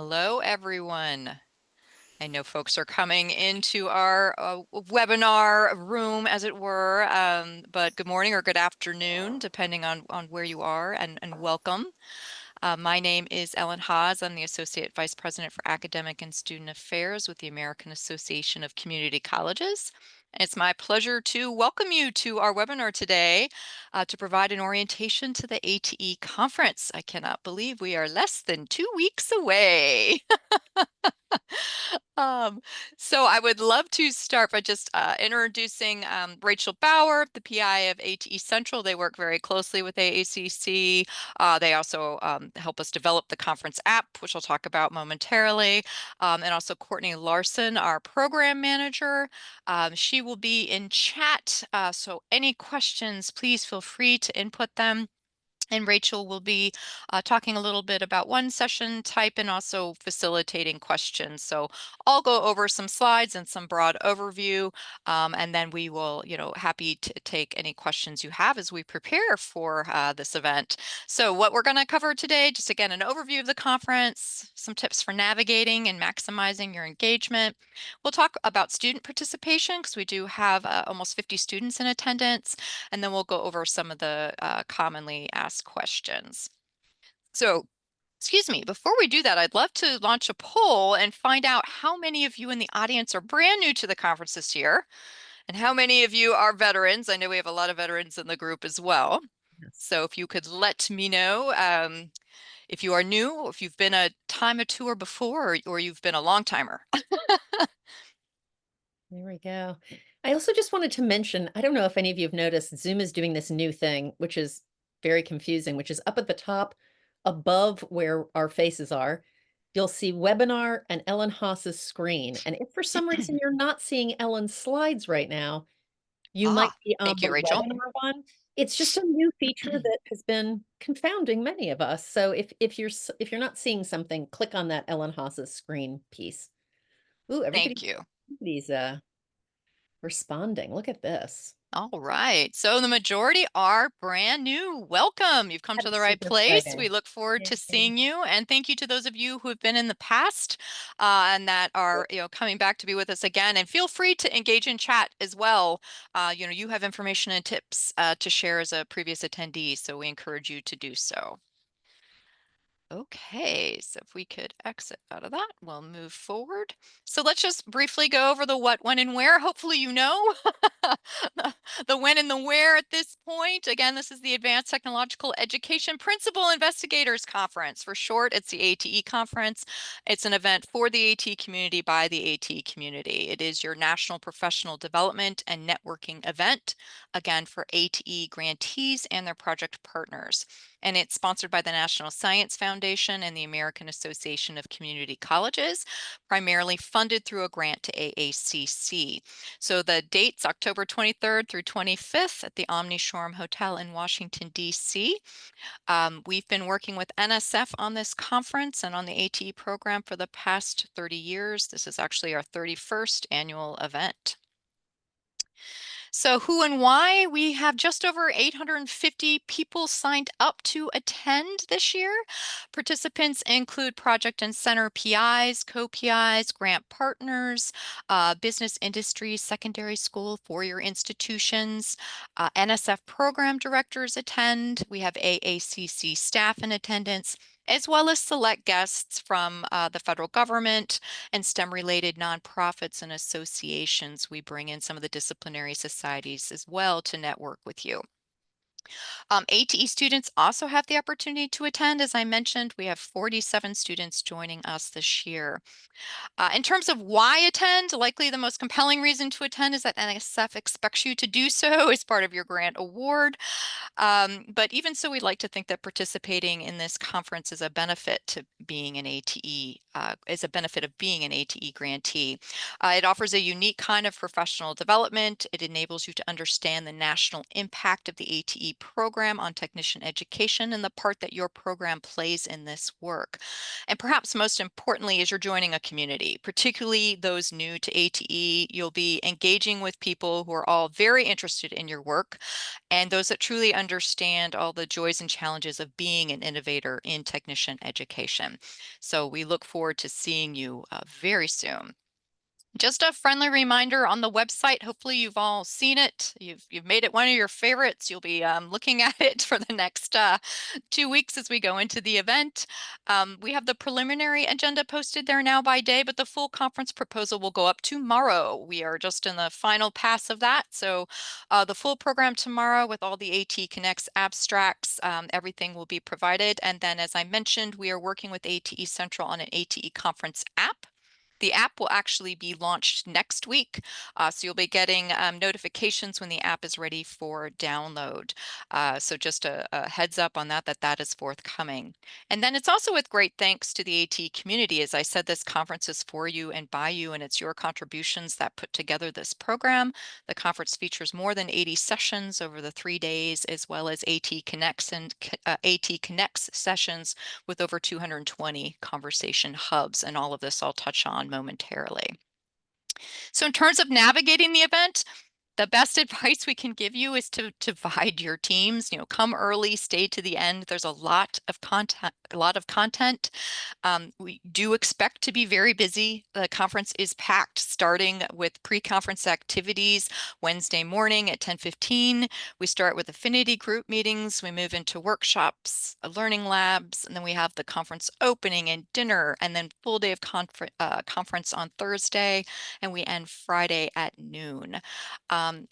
Hello, everyone. I know folks are coming into our webinar room, as it were, but good morning or good afternoon, depending on where you are, and welcome. My name is Ellen Haas. I'm the Associate Vice President for Academic and Student Affairs with the American Association of Community Colleges. It's my pleasure to welcome you to our webinar today to provide an orientation to the ATE conference. I cannot believe we are less than 2 weeks away. Um, so I would love to start by just introducing Rachel Bauer, the PI of ATE Central. They work very closely with AACC. They also help us develop the conference app, which I'll talk about momentarily. And also Courtney Larson, our program manager. She will be in chat, so any questions, please feel free to input them. And Rachel will be talking a little bit about one session type and also facilitating questions. So I'll go over some slides and some broad overview, and then we will, happy to take any questions you have as we prepare for this event. So what we're going to cover today, just again, an overview of the conference, some tips for navigating and maximizing your engagement. We'll talk about student participation because we do have almost 50 students in attendance, and then we'll go over some of the commonly asked questions. So, excuse me, before we do that, I'd love to launch a poll and find out how many of you in the audience are brand new to the conference this year, and how many of you are veterans. I know we have a lot of veterans in the group as well. Yes. So if you could let me know if you are new, if you've been a time or tour before, or you've been a long timer. There we go. I also just wanted to mention, I don't know if any of you have noticed, Zoom is doing this new thing, which is very confusing, which is up at the top above where our faces are. You'll see webinar and Ellen Haas's screen. And if for some reason you're not seeing Ellen's slides right now, you might Ah, be on thank the you, Rachel. webinar one. It's just a new feature that has been confounding many of us. So if you're not seeing something, click on that Ellen Haas's screen piece. Ooh, Thank you. everybody's responding. Look at this. All right. So the majority are brand new. Welcome. You've come to the That's right super place. We exciting. look forward to Yay. seeing you. And thank you to those of you who have been in the past and that are, coming back to be with us again. And feel free to engage in chat as well. You have information and tips to share as a previous attendee, so we encourage you to do so. Okay, so if we could exit out of that, we'll move forward. So let's just briefly go over the what, when, and where. Hopefully you know the when and the where at this point. Again, this is the Advanced Technological Education Principal Investigators Conference. For short, it's the ATE Conference. It's an event for the AT community by the AT community. It is your national professional development and networking event, again, for ATE grantees and their project partners. And it's sponsored by the National Science Foundation and the American Association of Community Colleges, primarily funded through a grant to AACC. So the date's October 23rd through 25th at the Omni Shoreham Hotel in Washington, D.C. We've been working with NSF on this conference and on the ATE program for the past 30 years. This is actually our 31st annual event. So who and why? We have just over 850 people signed up to attend this year. Participants include project and center PIs, co-PIs, grant partners, business industry, secondary school, four-year institutions. NSF program directors attend. We have AACC staff in attendance, as well as select guests from the federal government and STEM-related nonprofits and associations. We bring in some of the disciplinary societies as well to network with you. ATE students also have the opportunity to attend. As I mentioned, we have 47 students joining us this year. In terms of why attend, likely the most compelling reason to attend is that NSF expects you to do so as part of your grant award. But even so, we'd like to think that participating in this conference is a benefit to being an ATE, is a benefit of being an ATE grantee. It offers a unique kind of professional development. It enables you to understand the national impact of the ATE program on technician education and the part that your program plays in this work. And perhaps most importantly, is you're joining a community, particularly those new to ATE. You'll be engaging with people who are all very interested in your work and those that truly understand all the joys and challenges of being an innovator in technician education. So we look forward to seeing you very soon. Just a friendly reminder on the website. Hopefully you've all seen it. You've made it one of your favorites. You'll be looking at it for the next 2 weeks as we go into the event. We have the preliminary agenda posted there now by day, but the full conference proposal will go up tomorrow. We are just in the final pass of that. So the full program tomorrow with all the AT Connects abstracts, everything will be provided. And then, as I mentioned, we are working with ATE Central on an ATE conference app. The app will actually be launched next week, so you'll be getting notifications when the app is ready for download. So just a heads up on that, that is forthcoming. And then it's also with great thanks to the AT community. As I said, this conference is for you and by you, and it's your contributions that put together this program. The conference features more than 80 sessions over the 3 days, as well as AT Connects and AT Connects sessions with over 220 conversation hubs, and all of this I'll touch on momentarily. So in terms of navigating the event, the best advice we can give you is to divide your teams. Come early, stay to the end. There's a lot of content. We do expect to be very busy. The conference is packed, starting with pre-conference activities Wednesday morning at 10:15. We start with affinity group meetings. We move into workshops, learning labs, and then we have the conference opening and dinner, and then full day of conference on Thursday, and we end Friday at noon.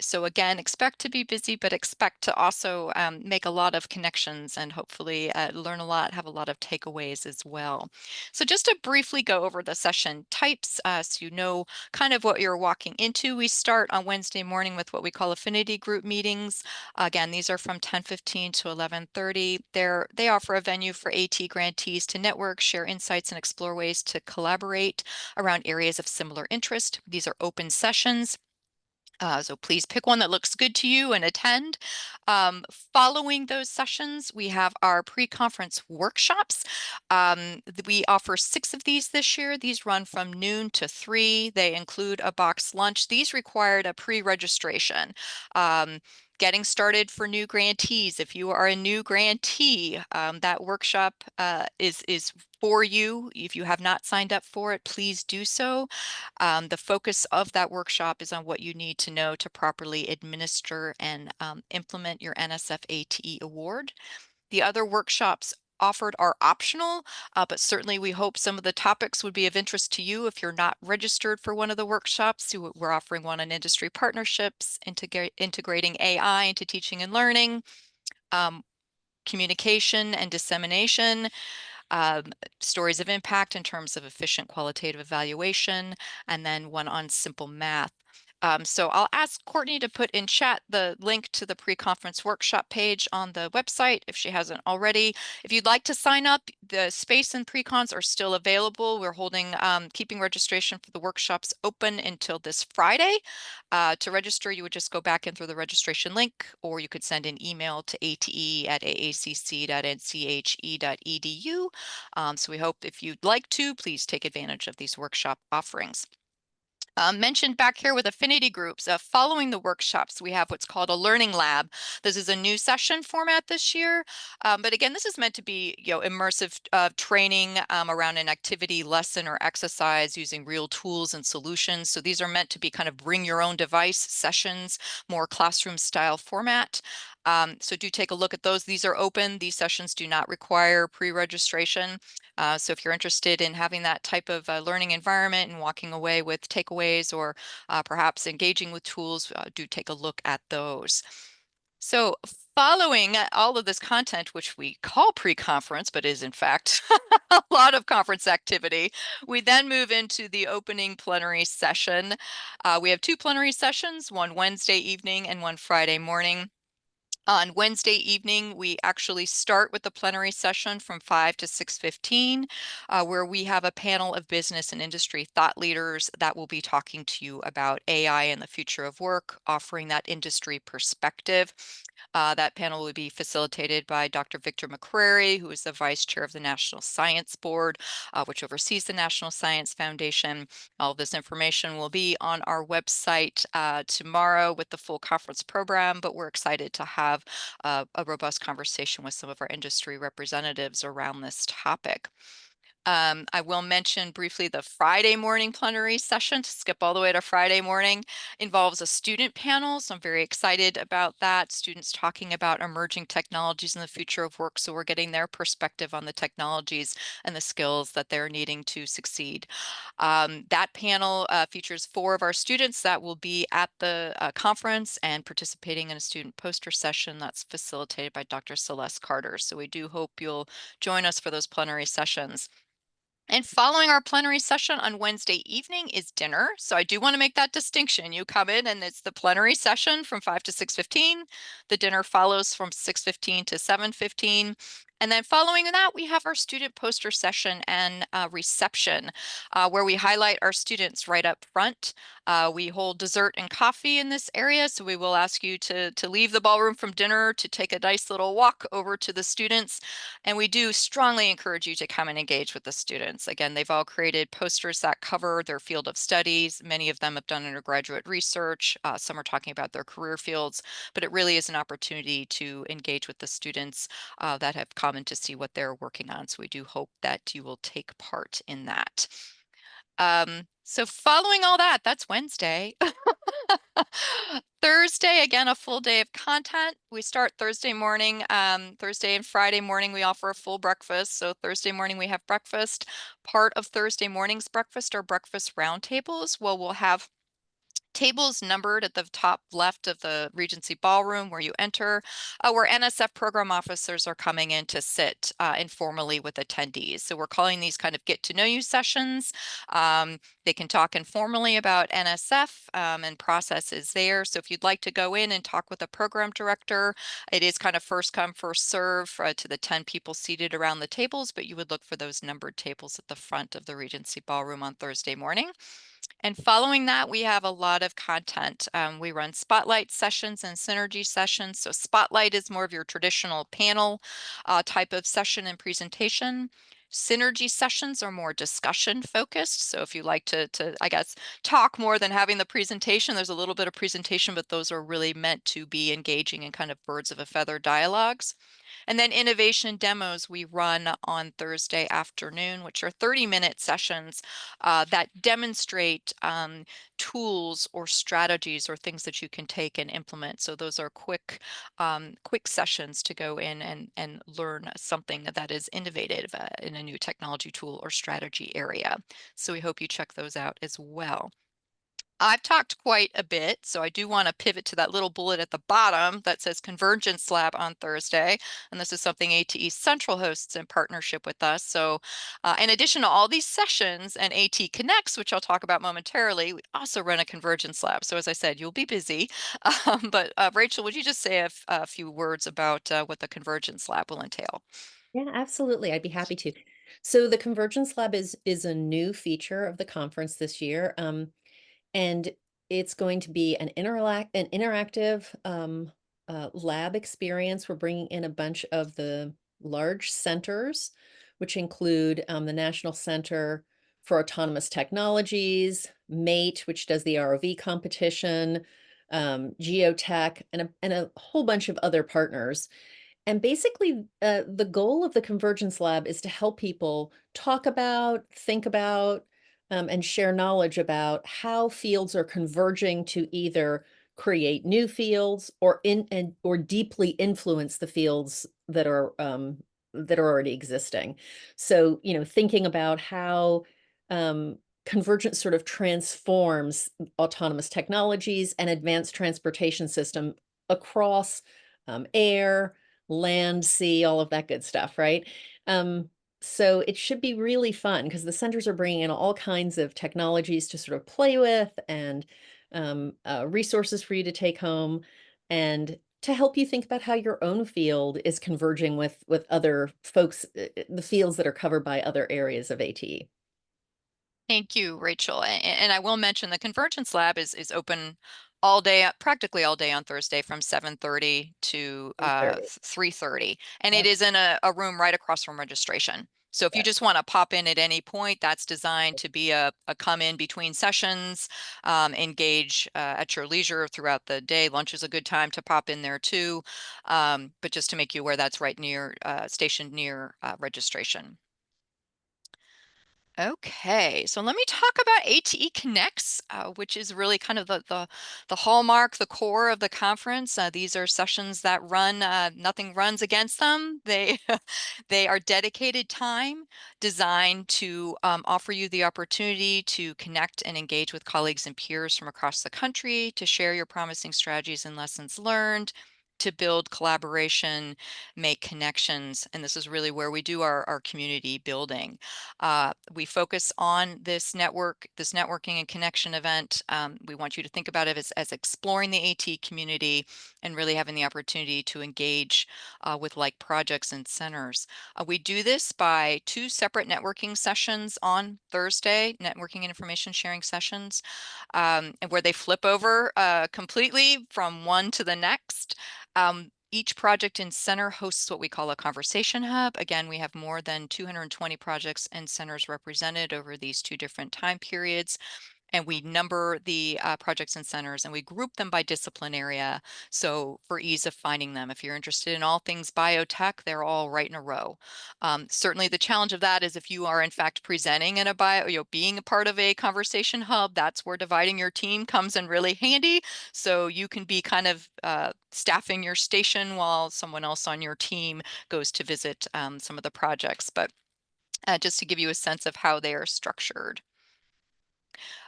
So again, expect to be busy, but expect to also make a lot of connections and hopefully learn a lot, have a lot of takeaways as well. So just to briefly go over the session types, so you know kind of what you're walking into. We start on Wednesday morning with what we call affinity group meetings. Again, these are from 10:15 to 11:30. They offer a venue for AT grantees to network, share insights, and explore ways to collaborate around areas of similar interest. These are open sessions. So please pick one that looks good to you and attend. Following those sessions, we have our pre-conference workshops. We offer 6 of these this year. These run from noon to 3. They include a box lunch. These required a pre-registration. Getting started for new grantees. If you are a new grantee, that workshop is for you. If you have not signed up for it, please do so. The focus of that workshop is on what you need to know to properly administer and implement your NSF ATE award. The other workshops offered are optional, but certainly we hope some of the topics would be of interest to you if you're not registered for one of the workshops. We're offering one on industry partnerships, integrating AI into teaching and learning, um, communication and dissemination, um, stories of impact in terms of efficient qualitative evaluation, and then one on simple math. So I'll ask Courtney to put in chat the link to the pre-conference workshop page on the website if she hasn't already. If you'd like to sign up, the space and pre-cons are still available. We're keeping registration for the workshops open until this Friday. To register, you would just go back in through the registration link, or you could send an email to ate@aacc.nche.edu. So we hope if you'd like to, please take advantage of these workshop offerings. Mentioned back here with affinity groups, following the workshops, we have what's called a learning lab. This is a new session format this year, but again, this is meant to be immersive training around an activity, lesson, or exercise using real tools and solutions. So these are meant to be kind of bring your own device sessions, more classroom style format. So do take a look at those. These are open. These sessions do not require pre-registration. So if you're interested in having that type of learning environment and walking away with takeaways, or perhaps engaging with tools, do take a look at those. So following all of this content, which we call pre-conference, but is in fact a lot of conference activity, we then move into the opening plenary session. We have 2 plenary sessions, one Wednesday evening and one Friday morning. On Wednesday evening, we actually start with the plenary session from 5 to 6:15, where we have a panel of business and industry thought leaders that will be talking to you about AI and the future of work, offering that industry perspective. That panel will be facilitated by Dr. Victor McCrary, who is the Vice Chair of the National Science Board, which oversees the National Science Foundation. All of this information will be on our website tomorrow with the full conference program, but we're excited to have a robust conversation with some of our industry representatives around this topic. I will mention briefly the Friday morning plenary session, to skip all the way to Friday morning, involves a student panel. So I'm very excited about that. Students talking about emerging technologies in the future of work. So we're getting their perspective on the technologies and the skills that they're needing to succeed. That panel features 4 of our students that will be at the conference and participating in a student poster session that's facilitated by Dr. Celeste Carter. So we do hope you'll join us for those plenary sessions. And following our plenary session on Wednesday evening is dinner. So I do want to make that distinction. You come in and it's the plenary session from 5 to 6:15. The dinner follows from 6:15 to 7:15. And then following that, we have our student poster session and reception, where we highlight our students right up front. We hold dessert and coffee in this area, so we will ask you to leave the ballroom from dinner to take a nice little walk over to the students. And we do strongly encourage you to come and engage with the students. Again, they've all created posters that cover their field of studies. Many of them have done undergraduate research. Some are talking about their career fields, but it really is an opportunity to engage with the students that have come in to see what they're working on. So we do hope that you will take part in that. So following all that, that's Wednesday. Thursday, again, a full day of content. We start Thursday morning. Thursday and Friday morning, we offer a full breakfast. So Thursday morning, we have breakfast. Part of Thursday morning's breakfast are breakfast roundtables. Well, we'll have tables numbered at the top left of the Regency Ballroom where you enter, where NSF program officers are coming in to sit informally with attendees. So we're calling these kind of get to know you sessions. They can talk informally about NSF and processes there. So if you'd like to go in and talk with a program director, it is kind of first come, first serve to the 10 people seated around the tables, but you would look for those numbered tables at the front of the Regency Ballroom on Thursday morning. And following that, we have a lot of content. We run spotlight sessions and synergy sessions. So spotlight is more of your traditional panel type of session and presentation. Synergy sessions are more discussion focused. So if you like to, I guess, talk more than having the presentation, there's a little bit of presentation, but those are really meant to be engaging in kind of birds of a feather dialogues. And then innovation demos we run on Thursday afternoon, which are 30-minute sessions that demonstrate tools or strategies or things that you can take and implement. So those are quick sessions to go in and learn something that is innovative in a new technology tool or strategy area. So we hope you check those out as well. I've talked quite a bit, so I do want to pivot to that little bullet at the bottom that says Convergence Lab on Thursday. And this is something ATE Central hosts in partnership with us. So in addition to all these sessions and AT Connects, which I'll talk about momentarily, we also run a Convergence Lab. So as I said, you'll be busy. But Rachel, would you just say a few words about what the Convergence Lab will entail? Yeah, absolutely. I'd be happy to. So the Convergence Lab is a new feature of the conference this year. And it's going to be an interactive lab experience. We're bringing in a bunch of the large centers, which include the National Center for Autonomous Technologies, MATE, which does the ROV competition, Geotech, and a whole bunch of other partners. And basically, the goal of the Convergence Lab is to help people talk about, think about, and share knowledge about how fields are converging to either create new fields or deeply influence the fields that are already existing. So, thinking about how convergence sort of transforms autonomous technologies and advanced transportation system across air, land, sea, all of that good stuff, right? So it should be really fun because the centers are bringing in all kinds of technologies to sort of play with and resources for you to take home and to help you think about how your own field is converging with other folks, the fields that are covered by other areas of ATE. Thank you, Rachel. And I will mention the Convergence Lab is open all day, practically all day on Thursday from 7:30 to 3:30. 3:30. And it Yep. is in a room right across from registration. So if you Yes. just want to pop in at any point, that's designed to be a come in between sessions, engage at your leisure throughout the day. Lunch is a good time to pop in there too. But just to make you aware, that's right near, stationed near registration. Okay, so let me talk about ATE Connects, which is really kind of the hallmark, the core of the conference. These are sessions that run, nothing runs against them. They they are dedicated time designed to offer you the opportunity to connect and engage with colleagues and peers from across the country, to share your promising strategies and lessons learned, to build collaboration, make connections, and this is really where we do our community building. We focus on this networking and connection event. We want you to think about it as exploring the AT community and really having the opportunity to engage with like projects and centers. We do this by two separate networking sessions on Thursday, networking and information sharing sessions, and where they flip over completely from one to the next. Each project and center hosts what we call a conversation hub. Again, we have more than 220 projects and centers represented over these two different time periods. And we number the projects and centers and we group them by discipline area. So for ease of finding them, if you're interested in all things biotech, they're all right in a row. Certainly the challenge of that is if you are in fact presenting in a being a part of a conversation hub, that's where dividing your team comes in really handy. So you can be kind of staffing your station while someone else on your team goes to visit some of the projects. But just to give you a sense of how they are structured.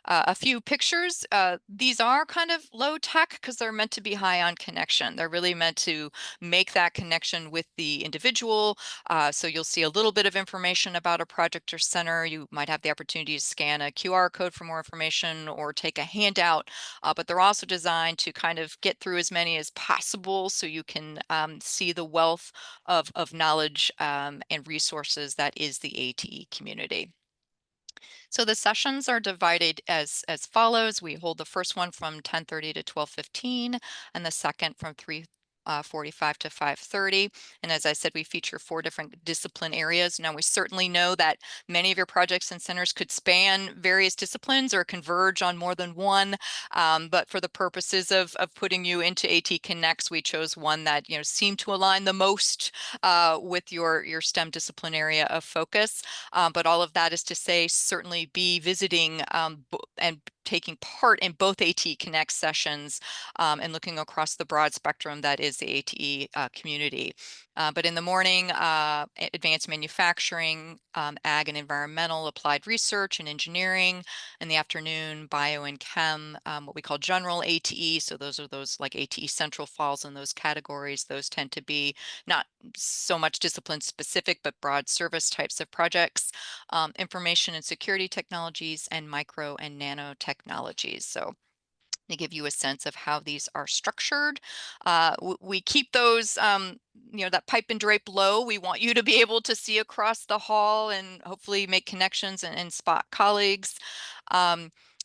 A few pictures. These are kind of low tech because they're meant to be high on connection. They're really meant to make that connection with the individual. So you'll see a little bit of information about a project or center. You might have the opportunity to scan a QR code for more information or take a handout, but they're also designed to kind of get through as many as possible so you can see the wealth of knowledge and resources that is the ATE community. So the sessions are divided as follows. We hold the first one from 10:30 to 12:15 and the second from 3:45 to 5:30. And as I said, we feature four different discipline areas. Now, we certainly know that many of your projects and centers could span various disciplines or converge on more than one. But for the purposes of putting you into AT Connects, we chose one that seemed to align the most with your STEM discipline area of focus. But all of that is to say, certainly be visiting and taking part in both AT Connect sessions and looking across the broad spectrum that is the ATE community. But in the morning, advanced manufacturing, ag and environmental, applied research and engineering. In the afternoon, bio and chem, what we call general ATE. So those are those like ATE Central falls in those categories. Those tend to be not so much discipline specific, but broad service types of projects, information and security technologies, and micro and nanotechnologies. So to give you a sense of how these are structured. We keep those, that pipe and drape low. We want you to be able to see across the hall and hopefully make connections and spot colleagues.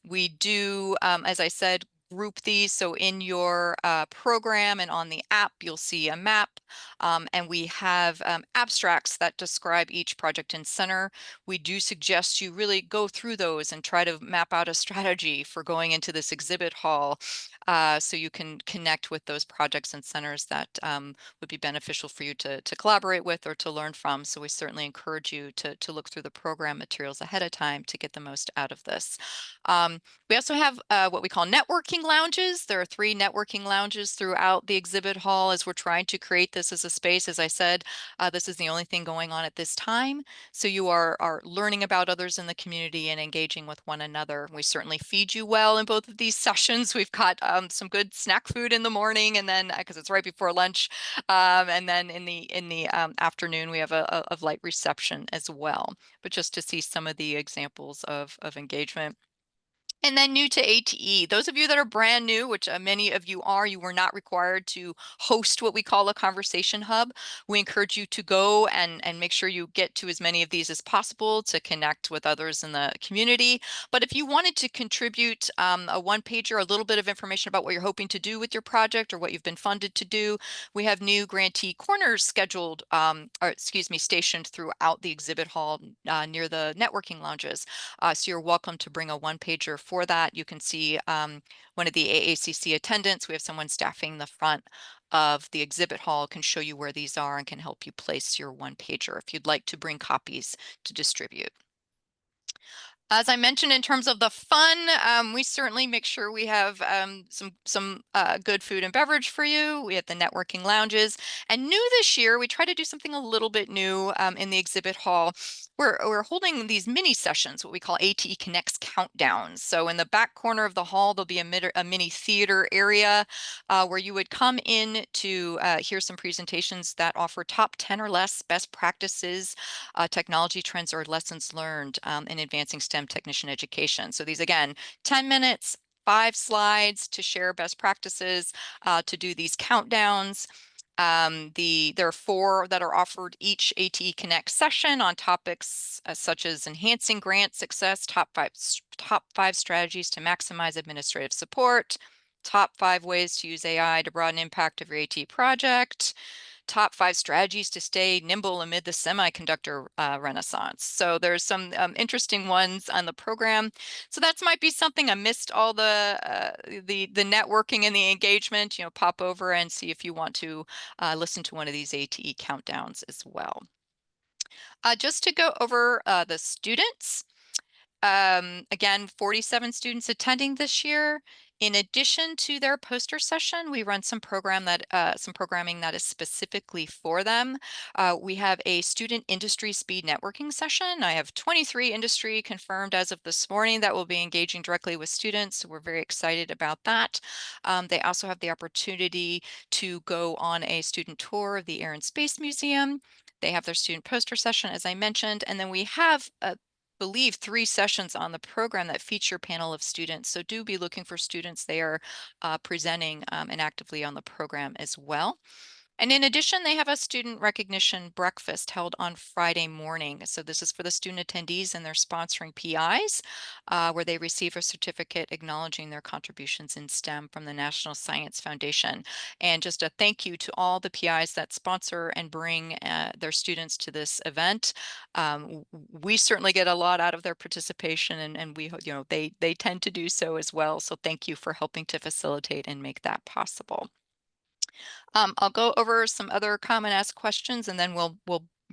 We do, as I said, group these. So in your program and on the app, you'll see a map, and we have abstracts that describe each project and center. We do suggest you really go through those and try to map out a strategy for going into this exhibit hall so you can connect with those projects and centers that would be beneficial for you to collaborate with or to learn from. So we certainly encourage you to look through the program materials ahead of time to get the most out of this. We also have what we call networking lounges. There are 3 networking lounges throughout the exhibit hall as we're trying to create this as a space. As I said, this is the only thing going on at this time. So you are learning about others in the community and engaging with one another. We certainly feed you well in both of these sessions. We've got some good snack food in the morning, and then because it's right before lunch, and then in the afternoon we have a light reception as well. But just to see some of the examples of engagement. And then new to ATE, those of you that are brand new, which many of you are, you were not required to host what we call a conversation hub. We encourage you to go and make sure you get to as many of these as possible to connect with others in the community. But if you wanted to contribute a one-pager, a little bit of information about what you're hoping to do with your project or what you've been funded to do, we have new grantee corners scheduled, stationed throughout the exhibit hall near the networking lounges. So you're welcome to bring a one-pager for that. You can see one of the AACC attendants. We have someone staffing the front of the exhibit hall, can show you where these are and can help you place your one-pager if you'd like to bring copies to distribute. As I mentioned, in terms of the fun, we certainly make sure we have some good food and beverage for you. We have the networking lounges, and new this year, we try to do something a little bit new in the exhibit hall. We're holding these mini sessions, what we call ATE Connects countdowns. So in the back corner of the hall, there'll be a mini theater area where you would come in to hear some presentations that offer top 10 or less best practices, technology trends, or lessons learned in advancing STEM technician education. So these, again, 10 minutes, 5 slides to share best practices, to do these countdowns. There are 4 that are offered each ATE Connect session on topics such as enhancing grant success, top five strategies to maximize administrative support, top 5 ways to use AI to broaden impact of your ATE project, top 5 strategies to stay nimble amid the semiconductor renaissance. So there's some interesting ones on the program. So that might be something. I missed all the networking and the engagement. Pop over and see if you want to listen to one of these ATE countdowns as well. Just to go over the students. Again, 47 students attending this year. In addition to their poster session, we run some programming that is specifically for them. We have a student industry speed networking session. I have 23 industry confirmed as of this morning that will be engaging directly with students. So we're very excited about that. They also have the opportunity to go on a student tour of the Air and Space Museum. They have their student poster session, as I mentioned, and then we have believe 3 sessions on the program that feature panel of students. So do be looking for students. They are presenting and actively on the program as well. And in addition, they have a student recognition breakfast held on Friday morning. So this is for the student attendees, and they're sponsoring PIs, where they receive a certificate acknowledging their contributions in STEM from the National Science Foundation. And just a thank you to all the PIs that sponsor and bring their students to this event. We certainly get a lot out of their participation, and we, they tend to do so as well. So thank you for helping to facilitate and make that possible. I'll go over some other common asked questions, and then we'll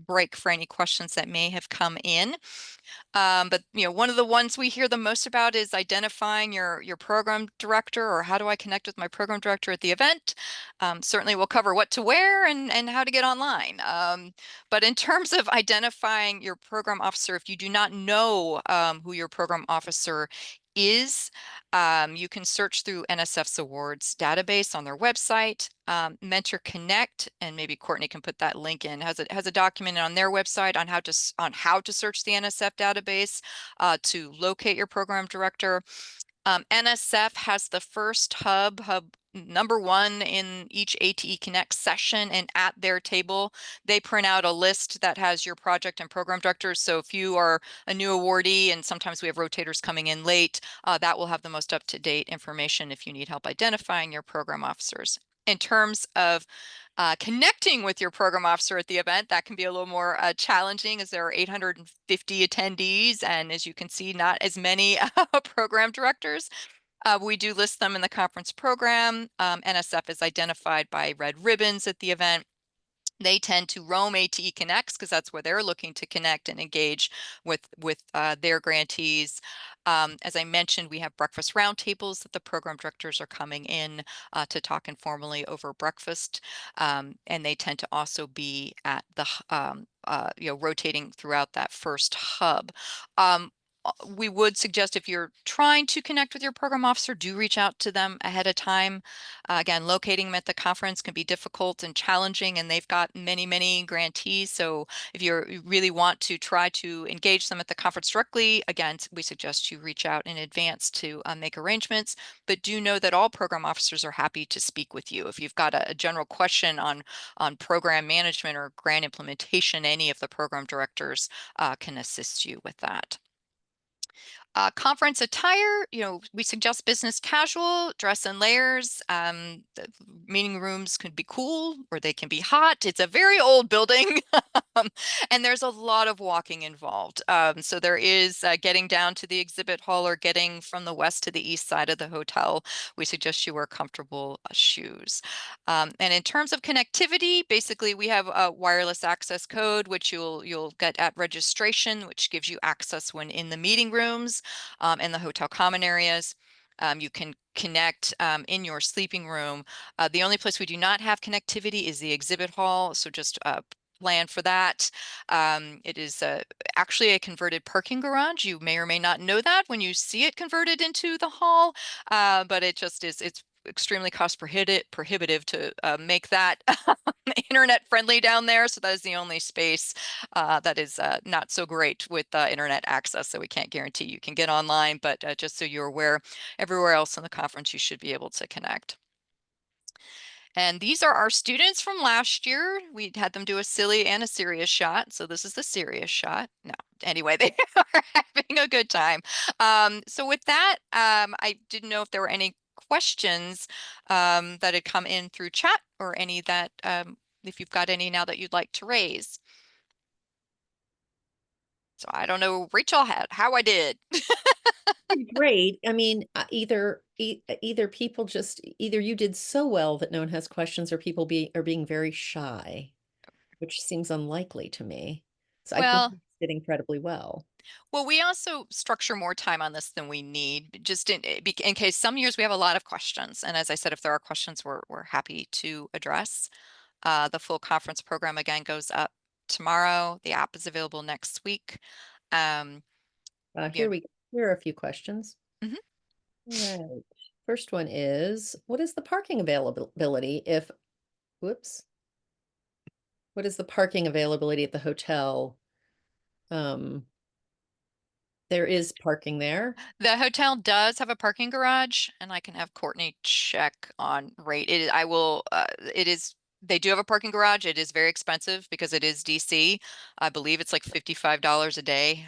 break for any questions that may have come in. But one of the ones we hear the most about is identifying your program director, or how do I connect with my program director at the event? Certainly we'll cover what to wear and how to get online. But in terms of identifying your program officer, if you do not know who your program officer is, you can search through NSF's awards database on their website. Mentor Connect, and maybe Courtney can put that link in, has a document on their website on how to search the NSF database to locate your program director. NSF has the first hub number 1 in each ATE Connect session, and at their table, they print out a list that has your project and program directors. So if you are a new awardee, and sometimes we have rotators coming in late, that will have the most up-to-date information if you need help identifying your program officers. In terms of connecting with your program officer at the event, that can be a little more challenging, as there are 850 attendees, and as you can see, not as many program directors. We do list them in the conference program. NSF is identified by red ribbons at the event. They tend to roam ATE Connects because that's where they're looking to connect and engage with their grantees. As I mentioned, we have breakfast roundtables that the program directors are coming in to talk informally over breakfast, and they tend to also be at the rotating throughout that first hub. We would suggest, if you're trying to connect with your program officer, do reach out to them ahead of time. Again, locating them at the conference can be difficult and challenging, and they've got many grantees. So if you really want to try to engage them at the conference directly, again, we suggest you reach out in advance to make arrangements. But do know that all program officers are happy to speak with you. If you've got a general question on program management or grant implementation, any of the program directors can assist you with that. Conference attire, we suggest business casual, dress in layers. The meeting rooms can be cool or they can be hot. It's a very old building, and there's a lot of walking involved. So there is getting down to the exhibit hall or getting from the west to the east side of the hotel. We suggest you wear comfortable shoes. And in terms of connectivity, basically we have a wireless access code, which you'll get at registration, which gives you access when in the meeting rooms in the hotel common areas. You can connect in your sleeping room. The only place we do not have connectivity is the exhibit hall, so just plan for that. It is actually a converted parking garage. You may or may not know that when you see it converted into the hall, but it just is, it's extremely cost prohibitive to make that internet friendly down there. So that is the only space that is not so great with internet access. So we can't guarantee you can get online, but just so you're aware, everywhere else in the conference, you should be able to connect. And these are our students from last year. We had them do a silly and a serious shot. So this is the serious shot. No, anyway, they are having a good time. So with that, I didn't know if there were any questions that had come in through chat or any that, if you've got any now that you'd like to raise. So I don't know, Rachel, how I did. Great. I mean, either people just either you did so well that no one has questions, or people are being very shy, which seems unlikely to me. So I think Well, you did incredibly well. Well, we also structure more time on this than we need, just in case some years we have a lot of questions. And as I said, if there are questions, we're happy to address. The full conference program again goes up tomorrow. The app is available next week. Um, you know, Here are a few questions. mhm. Right. First one is, what is the parking availability if, whoops, what is the parking availability at the hotel? Um, there is parking there. The hotel does have a parking garage, and I can have Courtney check on rate. It is, they do have a parking garage. It is very expensive because it is DC. I believe it's like $55 a day.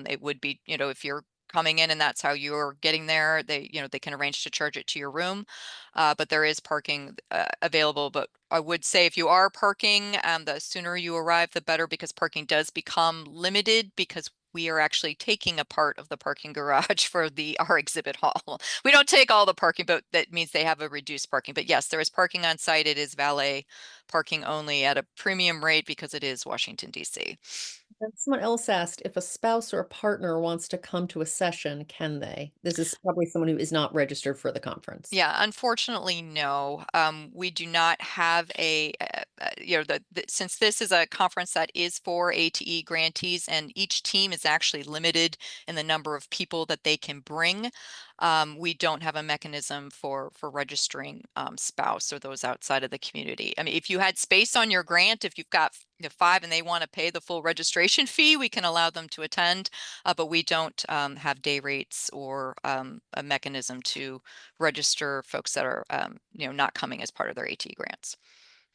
It would be, if you're coming in and that's how you're getting there, they can arrange to charge it to your room. But there is parking available. But I would say if you are parking, the sooner you arrive, the better, because parking does become limited because we are actually taking a part of the parking garage for our exhibit hall. We don't take all the parking, but that means they have a reduced parking. But yes, there is parking on site. It is valet parking only at a premium rate because it is Washington, D.C. And someone else asked if a spouse or a partner wants to come to a session, can they? This is probably someone who is not registered for the conference. Yeah, unfortunately, no. We do not have since this is a conference that is for ATE grantees, and each team is actually limited in the number of people that they can bring. We don't have a mechanism for registering spouse or those outside of the community. I mean, if you had space on your grant, if you've got 5 and they want to pay the full registration fee, we can allow them to attend, but we don't have day rates or a mechanism to register folks that are, not coming as part of their AT grants.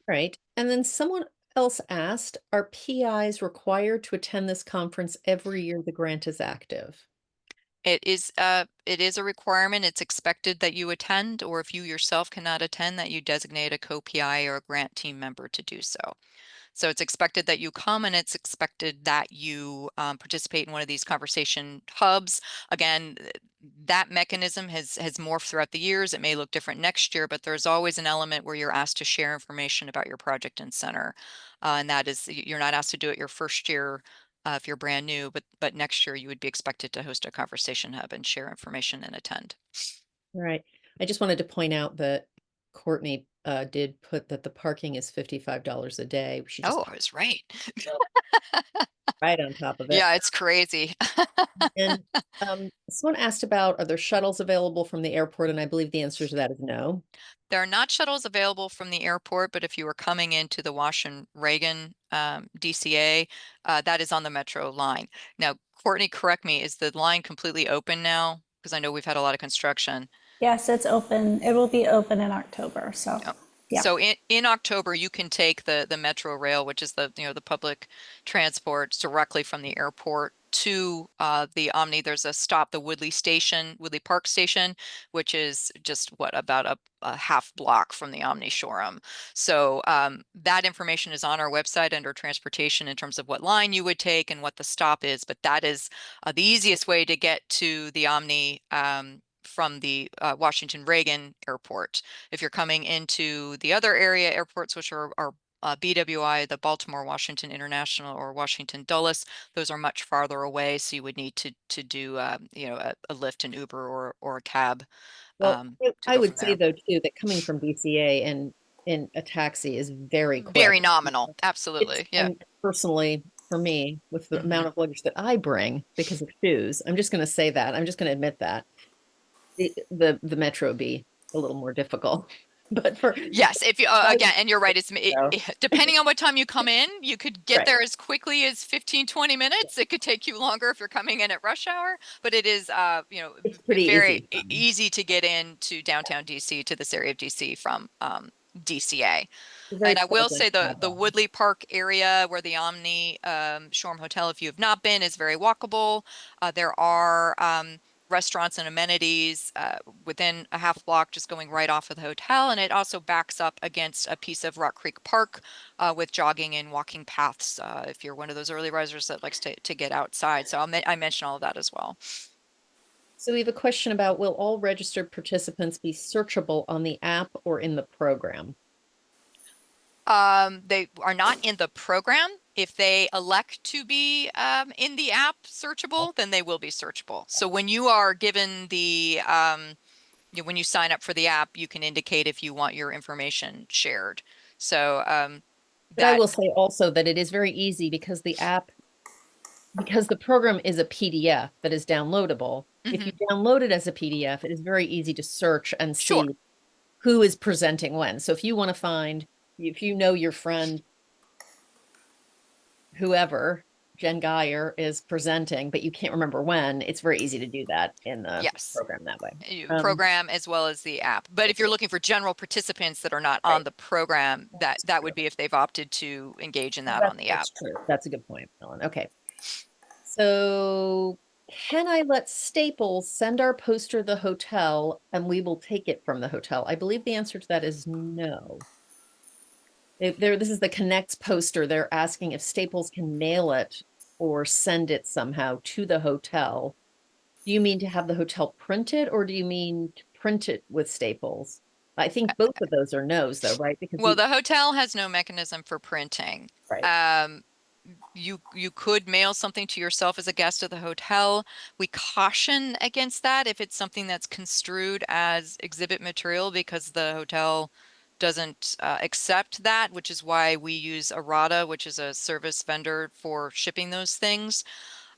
Right. And then someone else asked, are PIs required to attend this conference every year the grant is active? It is a requirement. It's expected that you attend, or if you yourself cannot attend, that you designate a co-PI or a grant team member to do so. So it's expected that you come, and it's expected that you participate in one of these conversation hubs. Again, that mechanism has morphed throughout the years. It may look different next year, but there's always an element where you're asked to share information about your project and center. And that is, you're not asked to do it your first year if you're brand new, but next year you would be expected to host a conversation hub and share information and attend. Right. I just wanted to point out that Courtney did put that the parking is $55 a day. She just Oh, put I was right. right on top of it. Yeah, it's crazy. And someone asked about, are there shuttles available from the airport? And I believe the answer to that is no. There are not shuttles available from the airport, but if you were coming into the Washington Reagan DCA, that is on the Metro line. Now, Courtney, correct me, is the line completely open now? Because I know we've had a lot of construction. Yes, it's open. It will be open in October. So, Oh, Yeah. So in October, you can take the Metro Rail, which is the public transport directly from the airport to the Omni. There's a stop, the Woodley Park Station, which is just about a half block from the Omni showroom. So that information is on our website under transportation in terms of what line you would take and what the stop is. But that is the easiest way to get to the Omni from the Washington Reagan Airport. If you're coming into the other area airports, which are BWI, the Baltimore Washington International or Washington Dulles, those are much farther away. So you would need to do a Lyft, an Uber, or a cab Well, to I go from would say there. though too that coming from DCA and in a taxi is very quick. Very nominal. It's Absolutely. Yeah. and personally for me with the Hmm. amount of luggage that I bring because of shoes, I'm just going to say that. I'm just going to admit that the Metro would be a little more difficult. But for Yes, if you again, and you're right, so, depending on what time you come in, you could get right, there as quickly as 15, 20 minutes. It could take you longer if you're coming in at rush hour, but it is it's pretty very easy for me. easy to get into downtown DC, to this area of DC from DCA. It's very And I will pleasant say to the have the that. Woodley Park area where the Omni Shoreham Hotel, if you have not been, is very walkable. There are restaurants and amenities within a half block, just going right off of the hotel, and it also backs up against a piece of Rock Creek Park with jogging and walking paths. If you're one of those early risers that likes to get outside, so I mention all of that as well. So we have a question about will all registered participants be searchable on the app or in the program? They are not in the program. If they elect to be in the app searchable, then they will be searchable. So when you are given when you sign up for the app, you can indicate if you want your information shared. So But I that, will say also that it is very easy because the program is a PDF that is downloadable. If you mhm, download it as a PDF, it is very easy to search and sure. see who is presenting when. So if you want to find, if you know your friend, whoever, Jen Geyer is presenting, but you can't remember when, it's very easy to do that in the Yes. program that way. You program as well as the app. But if you're looking for general participants that are not on Right. the program, that That's that true. would be if they've opted to engage in that on the app. That's true. That's a good point, Ellen. Okay. So can I let Staples send our poster to the hotel and we will take it from the hotel? I believe the answer to that is no. This is the Connects poster. They're asking if Staples can mail it or send it somehow to the hotel. Do you mean to have the hotel print it or do you mean to print it with Staples? I think both of those are no's though, right? Because Well, the hotel has no mechanism for printing. right. Um, you could mail something to yourself as a guest of the hotel. We caution against that if it's something that's construed as exhibit material because the hotel doesn't accept that, which is why we use Arata, which is a service vendor for shipping those things.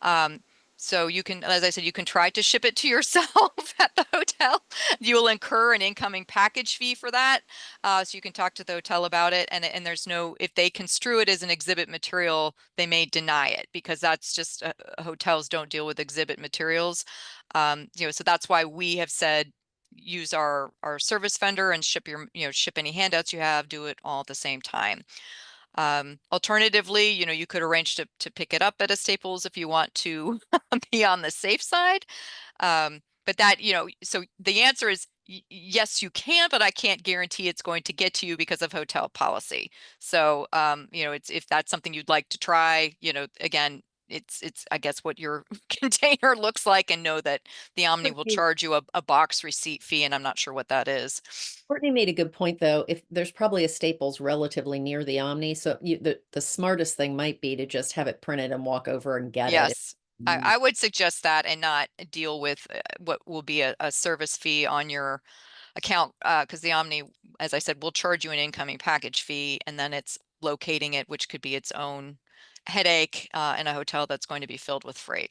Um, so you can, as I said, you can try to ship it to yourself at the hotel. You will incur an incoming package fee for that. So you can talk to the hotel about it. And there's no, if they construe it as an exhibit material, they may deny it because that's just hotels don't deal with exhibit materials. So that's why we have said use our service vendor and ship any handouts you have, do it all at the same time. Alternatively, you could arrange to pick it up at a Staples if you want to be on the safe side. But so the answer is yes, you can, but I can't guarantee it's going to get to you because of hotel policy. So, it's if that's something you'd like to try, again, it's I guess what your container looks like, and know that the Omni will Courtney charge you a box receipt fee, and I'm not sure what that is. Courtney made a good point though. If there's probably a Staples relatively near the Omni, so the smartest thing might be to just have it printed and walk over and get it. Yes, I would suggest that and not deal with what will be a service fee on your account because the Omni, as I said, will charge you an incoming package fee and then it's locating it, which could be its own headache in a hotel that's going to be filled with freight.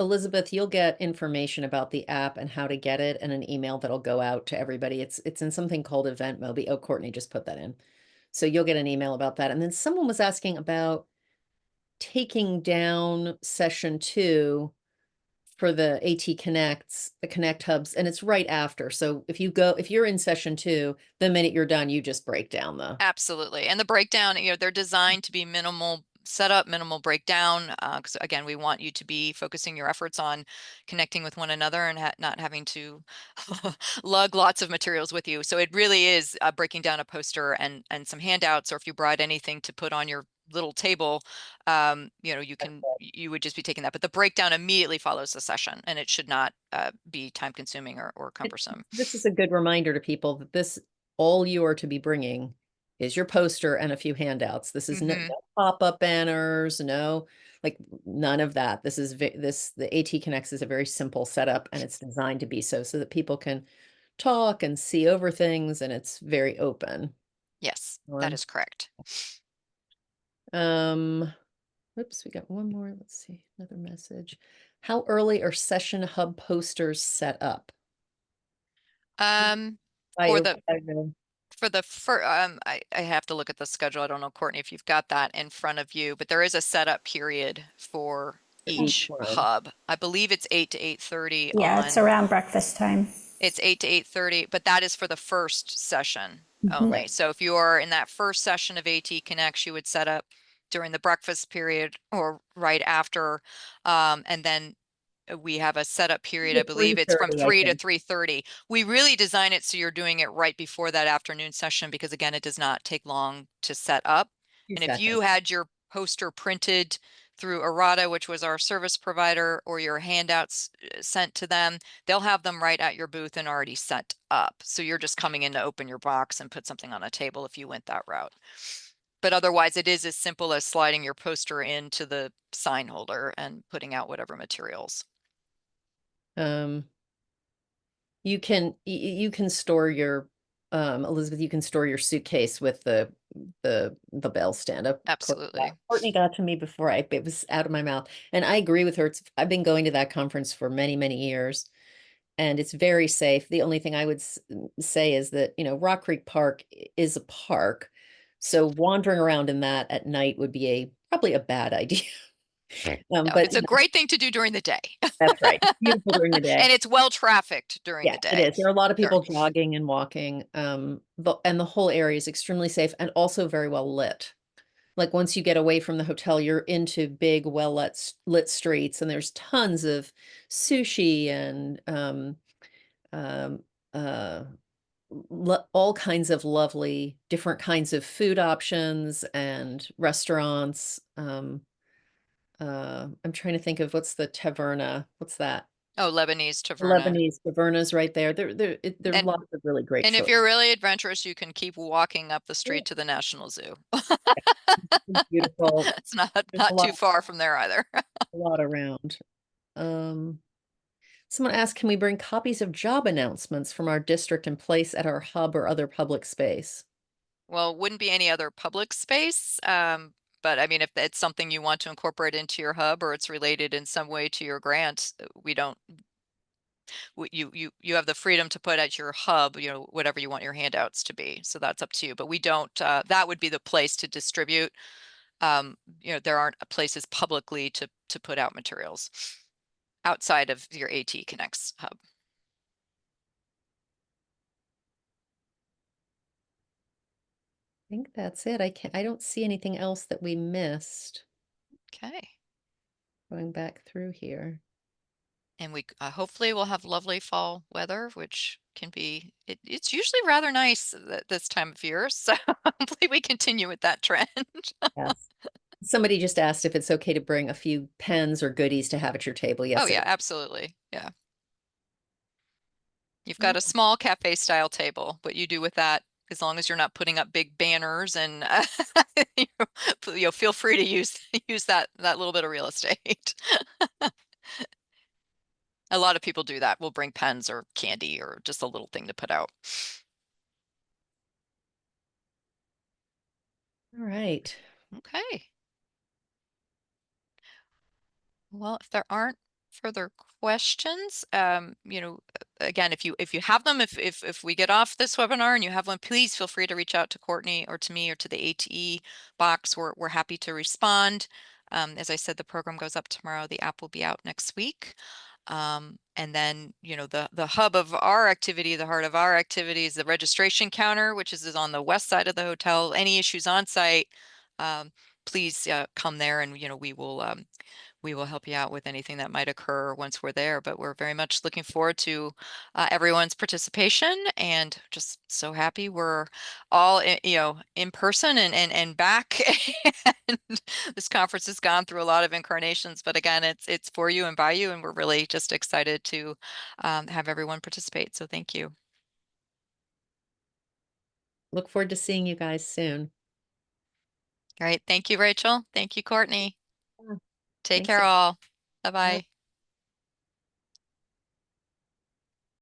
Elizabeth, you'll get information about the app and how to get it and an email that'll go out to everybody. It's in something called Event Mobi. Oh, Courtney just put that in. So you'll get an email about that. And then someone was asking about taking down session 2 for the AT Connects, the Connect hubs, and it's right after. So if you're in session 2, the minute you're done, you just break down the Absolutely. And the breakdown, they're designed to be minimal setup, minimal breakdown. Because again, we want you to be focusing your efforts on connecting with one another and not having to lug lots of materials with you. So it really is breaking down a poster and some handouts, or if you brought anything to put on your little table, you would just be taking that. But the breakdown immediately follows the session, and it should not be time consuming or It cumbersome. this is a good reminder to people that this all you are to be bringing is your poster and a few handouts. This is no pop-up banners, no, like, none of that. This is ve this the AT Connects is a very simple setup, and it's designed to be so that people can talk and see over things, and it's very open. Yes, that One, is correct. um, oops, we got one more. Let's see, another message. How early are session hub posters set up? Um, By for your the by the I have to look at the schedule. I don't know, Courtney, if you've got that in front of you, but there is a setup period for for each each one. hub. I believe it's 8 to 8:30 Yeah, it's on, around breakfast time. it's 8 to 8:30, but that is for the first session Mhm. only. So if you are in that first session of AT Connects, you would set up during the breakfast period or right after. And then we have a setup period, I To believe it's from 3:30, I 3 to think. 3:30. We really design it so you're doing it right before that afternoon session because again, it does not take long to set up. 2 And if you seconds. had your poster printed through Arata, which was our service provider, or your handouts sent to them, they'll have them right at your booth and already set up. So you're just coming in to open your box and put something on a table if you went that route. But otherwise, it is as simple as sliding your poster into the sign holder and putting out whatever materials. Um, you can store your, Elizabeth, you can store your suitcase with the bell stand up. Absolutely. Courtney got to me before it was out of my mouth. And I agree with her. I've been going to that conference for many, many years, and it's very safe. The only thing I would say is that, Rock Creek Park is a park. So wandering around in that at night would be probably a bad idea. No, But it's a great thing to do during the day. that's right. It's beautiful during the day. And it's well trafficked during Yeah, the it day. is. There are a lot of During, people jogging and walking, and the whole area is extremely safe and also very well lit. Like, once you get away from the hotel, you're into big, lit streets, and there's tons of sushi and, um, uh, all kinds of lovely different kinds of food options and restaurants. I'm trying to think of what's the taverna? What's that? oh, Lebanese The taverna. Lebanese taverna's right there. There are And lots of really great and if choices. you're really adventurous, you can keep walking up the Yeah, street to the National Zoo. it's beautiful. It's not There's not too far from there either. a lot around. Um, Someone asked, can we bring copies of job announcements from our district and place at our hub or other public space? Well, wouldn't be any other public space. But I mean, if it's something you want to incorporate into your hub or it's related in some way to your grant, we don't you have the freedom to put at your hub, whatever you want your handouts to be. So that's up to you. But we don't, that would be the place to distribute. There aren't places publicly to put out materials outside of your AT Connects hub. I think that's it. I don't see anything else that we missed Okay. going back through here. And we hopefully we'll have lovely fall weather, which can be, it's usually rather nice this time of year. So hopefully we continue with that trend. Yes. Somebody just asked if it's okay to bring a few pens or goodies to have at your table. Oh Yes, it yeah, is. absolutely. Yeah. You've got Mm. a small cafe style table, but you do with that, as long as you're not putting up big banners and feel free to use that little bit of real estate. A lot of people do that. We'll bring pens or candy or just a little thing to put out. All right. Okay. Well, if there aren't further questions, again, if you have them, if we get off this webinar and you have one, please feel free to reach out to Courtney or to me or to the ATE box. We're happy to respond. As I said, the program goes up tomorrow. The app will be out next week. And then, the hub of our activity, the heart of our activity is the registration counter, which is on the west side of the hotel. Any issues on site, please come there, and we will help you out with anything that might occur once we're there. But we're very much looking forward to everyone's participation, and just so happy we're all in person and back. And this conference has gone through a lot of incarnations, but again, it's for you and by you, and we're really just excited to have everyone participate. So thank you. Look forward to seeing you guys soon. All right. Thank you, Rachel. Thank you, Courtney. Yeah. Take Thanks. care all. Bye. Bye-bye.